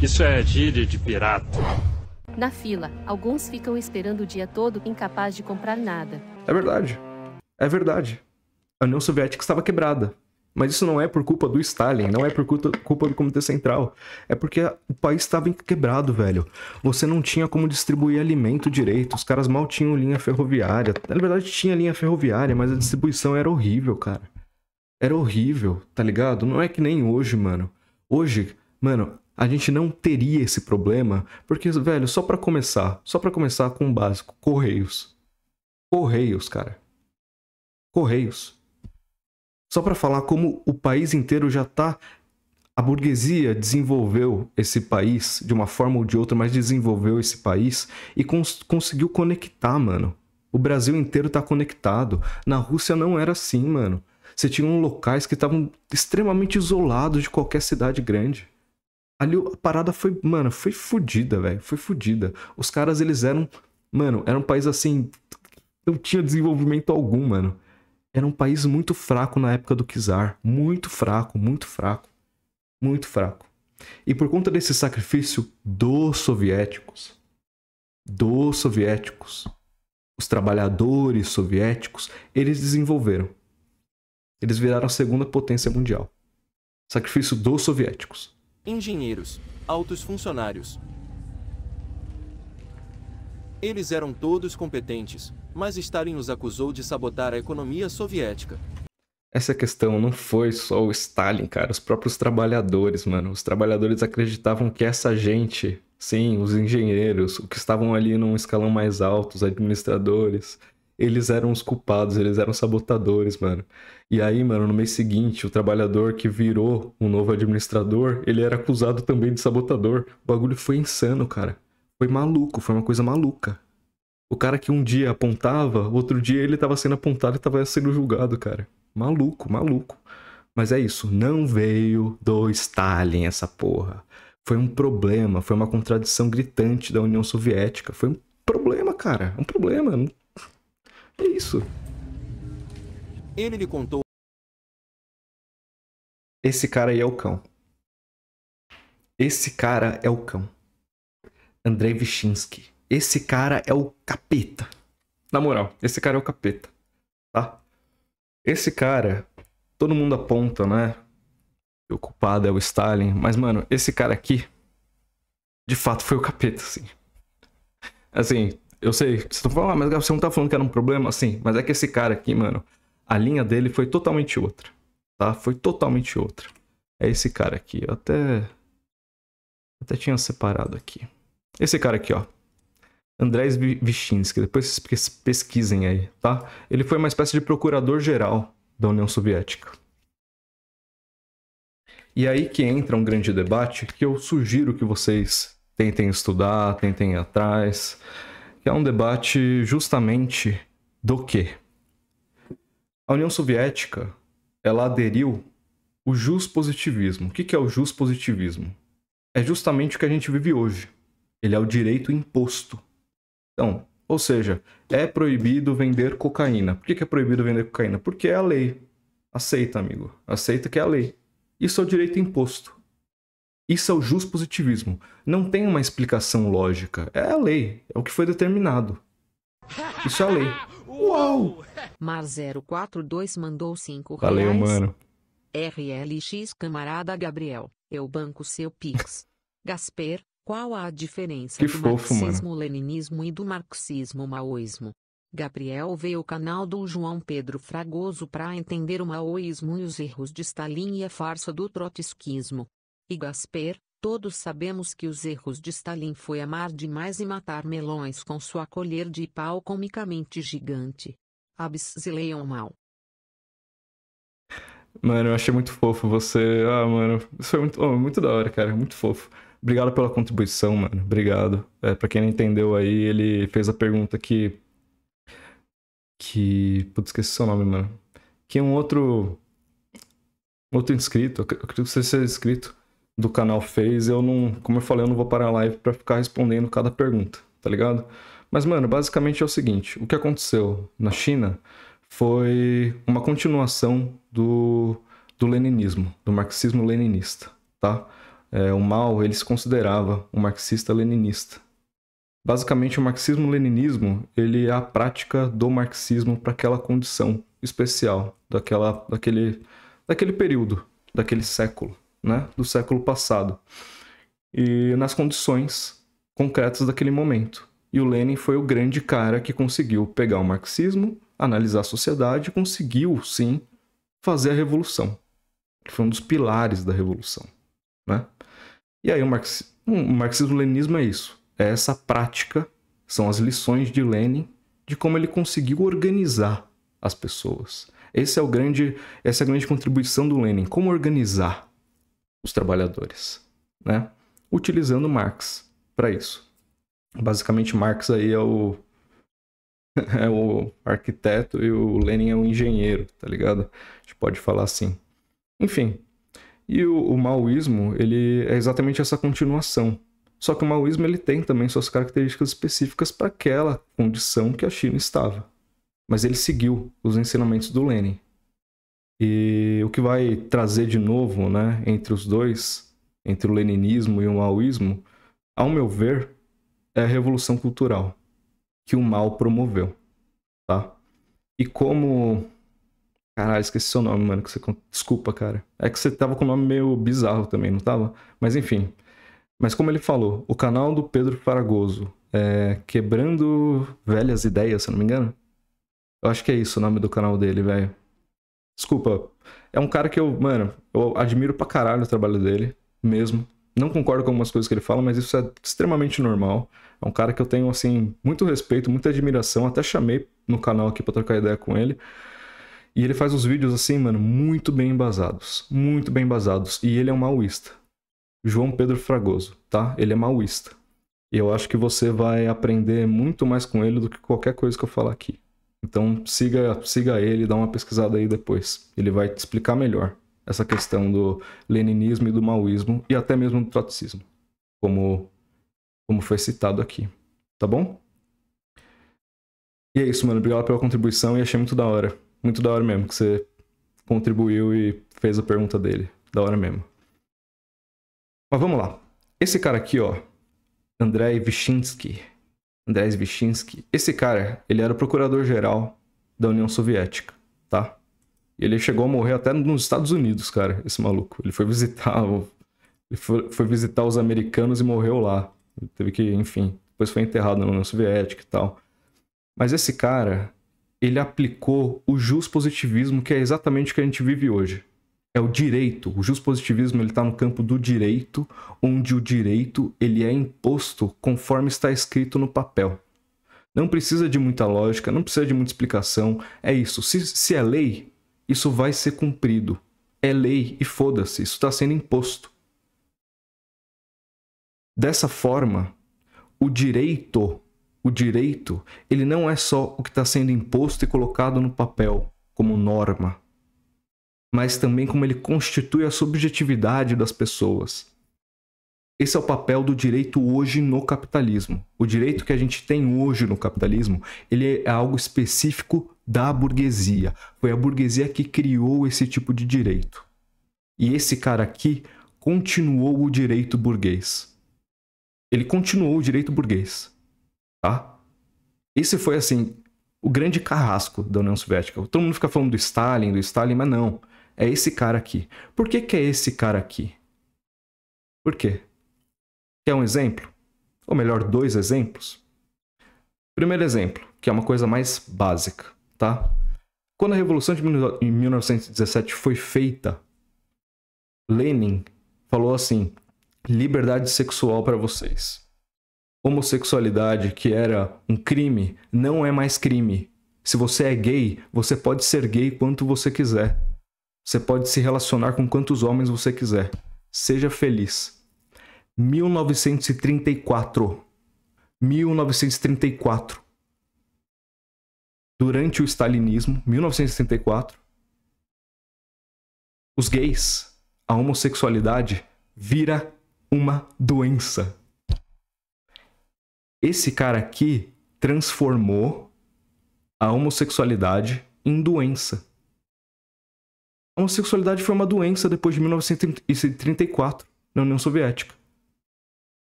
Isso é gíria de pirata. Na fila, alguns ficam esperando o dia todo, incapaz de comprar nada. É verdade. É verdade. A União Soviética estava quebrada. Mas isso não é por culpa do Stalin, não é por culpa do Comitê Central. É porque o país estava quebrado, velho. Você não tinha como distribuir alimento direito, os caras mal tinham linha ferroviária. Na verdade, tinha linha ferroviária, mas a distribuição era horrível, cara. Era horrível, tá ligado? Não é que nem hoje, mano. Hoje, mano, a gente não teria esse problema, porque, velho, só pra começar com o básico, Correios. Correios, cara. Correios. Só pra falar como o país inteiro já tá... A burguesia desenvolveu esse país de uma forma ou de outra, mas desenvolveu esse país e conseguiu conectar, mano. O Brasil inteiro tá conectado. Na Rússia não era assim, mano. Você tinha locais que estavam extremamente isolados de qualquer cidade grande. Ali a parada foi, mano, foi fodida, velho. Foi fodida. Os caras, eles eram... Mano, era um país assim... Não tinha desenvolvimento algum, mano. Era um país muito fraco na época do Czar. Muito fraco, muito fraco. Muito fraco. E por conta desse sacrifício dos soviéticos, os trabalhadores soviéticos, eles desenvolveram. Eles viraram a segunda potência mundial. Sacrifício dos soviéticos. Engenheiros, altos funcionários. Eles eram todos competentes, mas Stalin os acusou de sabotar a economia soviética. Essa questão não foi só o Stalin, cara. Os próprios trabalhadores, mano. Os trabalhadores acreditavam que essa gente, sim, os engenheiros, os que estavam ali num escalão mais alto, os administradores, eles eram os culpados, eles eram sabotadores, mano. E aí, mano, no mês seguinte, o trabalhador que virou um novo administrador, ele era acusado também de sabotador. O bagulho foi insano, cara. Foi maluco, foi uma coisa maluca. O cara que um dia apontava, outro dia ele tava sendo apontado e tava sendo julgado, cara. Maluco, maluco. Mas é isso, não veio do Stalin essa porra. Foi um problema, foi uma contradição gritante da União Soviética. Foi um problema, cara, um problema. É isso. Ele lhe contou. Esse cara aí é o cão. Esse cara é o cão. Andrei Vyshinsky. Esse cara é o capeta. Na moral, esse cara é o capeta, tá? Esse cara, todo mundo aponta, né? Que o culpado é o Stalin. Mas, mano, esse cara aqui, de fato, foi o capeta, assim. Assim, eu sei, vocês estão falando, mas você não tá falando que era um problema? Assim, mas é que esse cara aqui, mano, a linha dele foi totalmente outra, tá? Foi totalmente outra. É esse cara aqui, eu até tinha separado aqui. Esse cara aqui, ó. Andrei Vyshinsky, depois vocês pesquisem aí, tá? Ele foi uma espécie de procurador-geral da União Soviética. E aí que entra um grande debate que eu sugiro que vocês tentem estudar, tentem ir atrás, que é um debate justamente do quê? A União Soviética, ela aderiu ao juspositivismo. O que é o juspositivismo? É justamente o que a gente vive hoje. Ele é o direito imposto. Então, ou seja, é proibido vender cocaína. Por que é proibido vender cocaína? Porque é a lei. Aceita, amigo. Aceita que é a lei. Isso é o direito imposto. Isso é o juspositivismo. Não tem uma explicação lógica. É a lei. É o que foi determinado. Isso é a lei. Uau! Mar 042 mandou 5 Valeu, reais. mano. RLX camarada Gabriel, eu banco seu pix. Gasper, qual a diferença Que do fofo, marxismo-leninismo e do marxismo-maoísmo? Gabriel veio ao canal do João Pedro Fragoso para entender o maoísmo e os erros de Stalin e a farsa do trotskismo. E Gasper, todos sabemos que os erros de Stalin foi amar demais e matar melões com sua colher de pau comicamente gigante. Absileion mal. Mano, eu achei muito fofo você. Ah, mano, isso foi muito da hora, cara. Muito fofo. Obrigado pela contribuição, mano. Obrigado. Pra quem não entendeu aí, ele fez a pergunta que. Putz, esqueci seu nome, mano. Que um outro inscrito, eu acredito que você seja inscrito do canal fez. Eu não. Como eu falei, eu não vou parar a live pra ficar respondendo cada pergunta, tá ligado? Mas, mano, basicamente é o seguinte: o que aconteceu na China foi uma continuação do leninismo, do marxismo leninista, tá? o Mao, ele se considerava um marxista-leninista. Basicamente, o marxismo-leninismo, ele é a prática do marxismo para aquela condição especial, daquele período, daquele século, né? Do século passado. E nas condições concretas daquele momento. E o Lenin foi o grande cara que conseguiu pegar o marxismo, analisar a sociedade e conseguiu, sim, fazer a revolução. Que foi um dos pilares da revolução, né? E aí o marxismo-leninismo é isso. É essa prática, são as lições de Lenin, de como ele conseguiu organizar as pessoas. Essa é a grande contribuição do Lenin, como organizar os trabalhadores, né? Utilizando Marx para isso. Basicamente, Marx aí é o arquiteto e o Lenin é o engenheiro, tá ligado? A gente pode falar assim. Enfim, e o maoísmo, ele é exatamente essa continuação. Só que o maoísmo, ele tem também suas características específicas para aquela condição que a China estava. Mas ele seguiu os ensinamentos do Lenin. E o que vai trazer de novo, né, entre os dois, entre o leninismo e o maoísmo, ao meu ver, é a revolução cultural que o Mao promoveu, tá? E como... Caralho, esqueci seu nome, mano. Desculpa, cara. É que você tava com um nome meio bizarro também, não tava? Mas enfim. Mas como ele falou, o canal do Pedro Fragoso é Quebrando Velhas Ideias, se eu não me engano. Eu acho que é isso o nome do canal dele, velho. Desculpa. É um cara que eu admiro pra caralho o trabalho dele, mesmo. Não concordo com algumas coisas que ele fala, mas isso é extremamente normal. É um cara que eu tenho, assim, muito respeito, muita admiração. Até chamei no canal aqui pra trocar ideia com ele. E ele faz os vídeos, assim, mano, muito bem embasados. Muito bem embasados. E ele é um maoísta. João Pedro Fragoso, tá? Ele é maoísta. E eu acho que você vai aprender muito mais com ele do que qualquer coisa que eu falar aqui. Então siga ele, dá uma pesquisada aí depois. Ele vai te explicar melhor essa questão do leninismo e do maoísmo e até mesmo do trotskismo, como foi citado aqui. Tá bom? E é isso, mano. Obrigado pela contribuição e achei muito da hora. Muito da hora mesmo que você contribuiu e fez a pergunta dele. Da hora mesmo. Mas vamos lá. Esse cara aqui, ó, Andrei Vyshinsky. Esse cara, ele era o procurador-geral da União Soviética, tá? E ele chegou a morrer até nos Estados Unidos, cara, esse maluco. Ele foi visitar os americanos e morreu lá. Ele teve que, enfim, depois foi enterrado na União Soviética e tal. Mas esse cara, ele aplicou o juspositivismo, que é exatamente o que a gente vive hoje. É o direito. O juspositivismo, ele está no campo do direito, onde o direito ele é imposto conforme está escrito no papel. Não precisa de muita lógica, não precisa de muita explicação. É isso. Se é lei, isso vai ser cumprido. É lei e foda-se, isso está sendo imposto. Dessa forma, o direito, ele não é só o que está sendo imposto e colocado no papel como norma, mas também como ele constitui a subjetividade das pessoas. Esse é o papel do direito hoje no capitalismo. O direito que a gente tem hoje no capitalismo, ele é algo específico da burguesia. Foi a burguesia que criou esse tipo de direito. E esse cara aqui continuou o direito burguês. Ele continuou o direito burguês. Tá? Esse foi, assim, o grande carrasco da União Soviética. Todo mundo fica falando do Stalin, mas não. É esse cara aqui. Por que é esse cara aqui? Por quê? Quer um exemplo? Ou melhor, 2 exemplos? Primeiro exemplo, que é uma coisa mais básica, tá? Quando a Revolução de 1917 foi feita, Lenin falou assim: liberdade sexual para vocês. Homossexualidade, que era um crime, não é mais crime. Se você é gay, você pode ser gay quanto você quiser. Você pode se relacionar com quantos homens você quiser. Seja feliz. 1934. Durante o stalinismo, 1934, os gays, a homossexualidade, vira uma doença. Esse cara aqui transformou a homossexualidade em doença. A homossexualidade foi uma doença depois de 1934. na União Soviética.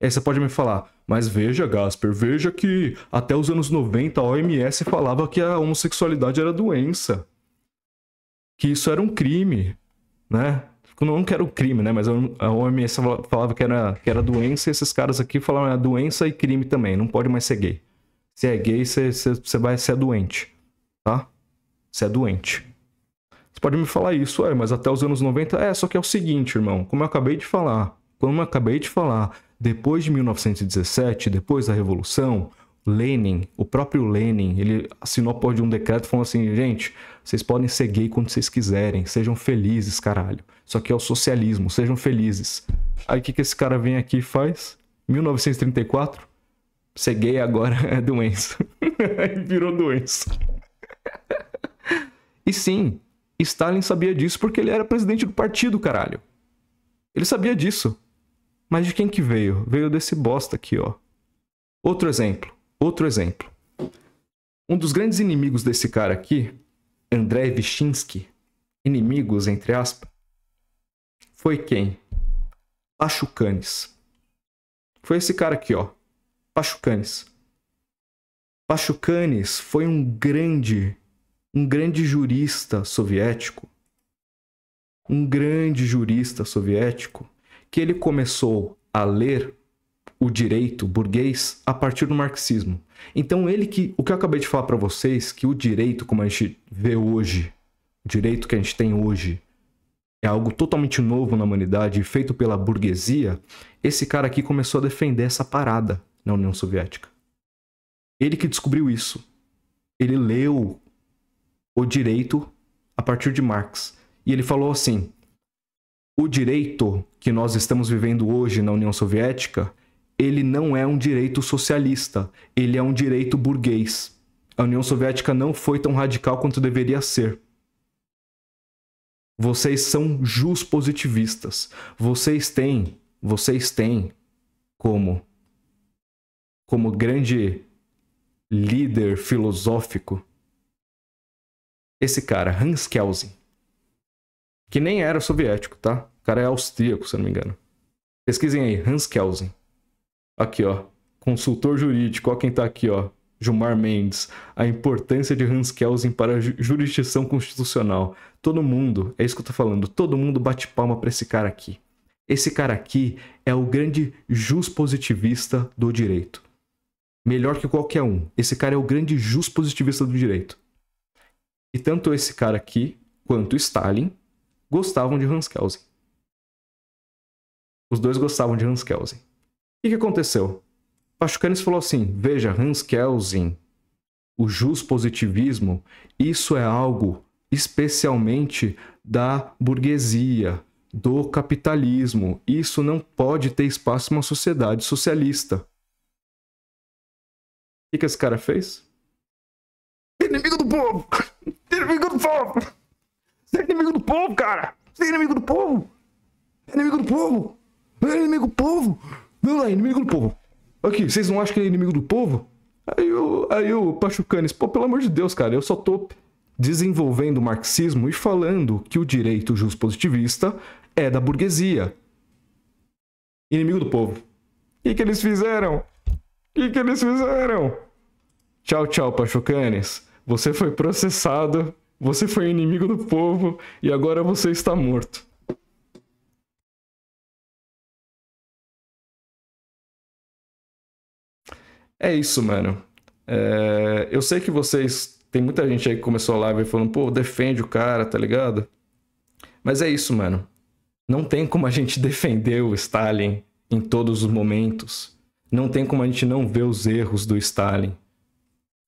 Aí você pode me falar, mas veja, Gasper, veja que até os anos 90 a OMS falava que a homossexualidade era doença. Que isso era um crime, né? Não que era um crime, né? Mas a OMS falava que era doença e esses caras aqui falavam doença e crime também. Não pode mais ser gay. Se é gay, você vai ser doente, tá? Você é doente. Você pode me falar isso, mas até os anos 90... só que é o seguinte, irmão. Como eu acabei de falar, depois de 1917, depois da Revolução, Lenin, o próprio Lenin, ele assinou a porra de um decreto falando assim, gente, vocês podem ser gay quando vocês quiserem, sejam felizes, caralho. Isso aqui é o socialismo, sejam felizes. Aí o que esse cara vem aqui e faz? 1934, ser gay agora é doença. Aí virou doença. E sim, Stalin sabia disso porque ele era presidente do partido, caralho. Ele sabia disso. Mas de quem que veio? Veio desse bosta aqui, ó. Outro exemplo. Um dos grandes inimigos desse cara aqui, Andrei Vyshinsky, inimigos, entre aspas, foi quem? Pachucanes. Foi esse cara aqui, ó. Pachucanes. Pachucanes foi um grande jurista soviético. Que ele começou a ler o direito burguês a partir do marxismo. Então o que eu acabei de falar para vocês, que o direito como a gente vê hoje, o direito que a gente tem hoje, é algo totalmente novo na humanidade, feito pela burguesia, esse cara aqui começou a defender essa parada na União Soviética. Ele que descobriu isso. Ele leu o direito a partir de Marx. E ele falou assim, o direito que nós estamos vivendo hoje na União Soviética, ele não é um direito socialista, ele é um direito burguês. A União Soviética não foi tão radical quanto deveria ser. Vocês são positivistas. Vocês têm como grande líder filosófico esse cara, Hans Kelsen, que nem era soviético, tá? O cara é austríaco, se eu não me engano. Pesquisem aí, Hans Kelsen. Aqui, ó. Consultor jurídico, ó quem tá aqui, ó. Gilmar Mendes. A importância de Hans Kelsen para a jurisdição constitucional. Todo mundo, é isso que eu tô falando, todo mundo bate palma pra esse cara aqui. Esse cara aqui é o grande positivista do direito. Melhor que qualquer um. Esse cara é o grande positivista do direito. E tanto esse cara aqui, quanto Stalin, gostavam de Hans Kelsen. Os dois gostavam de Hans Kelsen. O que aconteceu? Pachucanes falou assim, veja, Hans Kelsen, o positivismo, isso é algo especialmente da burguesia, do capitalismo. Isso não pode ter espaço em uma sociedade socialista. O que esse cara fez? Inimigo do povo! Inimigo do povo! Você é inimigo do povo, cara! Você é inimigo do povo! É inimigo do povo! É inimigo do povo! Vamos lá, inimigo do povo! Aqui, vocês não acham que ele é inimigo do povo? Aí o Pachucanes, pô, pelo amor de Deus, cara, eu só tô desenvolvendo o marxismo e falando que o direito positivista é da burguesia. Inimigo do povo. O que eles fizeram? Tchau, tchau, Pachucanes. Você foi processado, você foi inimigo do povo e agora você está morto. É isso, mano. Eu sei que vocês... Tem muita gente aí que começou a live falando, pô, defende o cara, tá ligado? Mas é isso, mano. Não tem como a gente defender o Stalin em todos os momentos. Não tem como a gente não ver os erros do Stalin.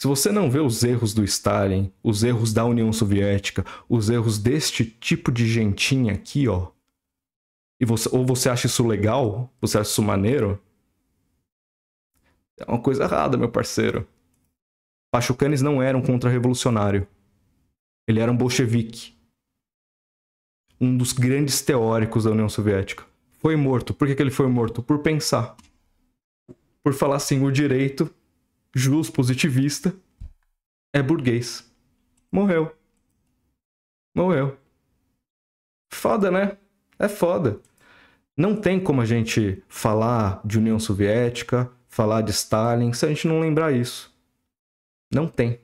Se você não vê os erros do Stalin, os erros da União Soviética, os erros deste tipo de gentinha aqui, ó, ou você acha isso legal, você acha isso maneiro, é uma coisa errada, meu parceiro. Pachucanes não era um contra-revolucionário. Ele era um bolchevique. Um dos grandes teóricos da União Soviética. Foi morto. Por que ele foi morto? Por pensar. Por falar assim, o direito positivista é burguês. Morreu. Foda, né? É foda. Não tem como a gente falar de União Soviética, falar de Stalin, se a gente não lembrar isso. Não tem.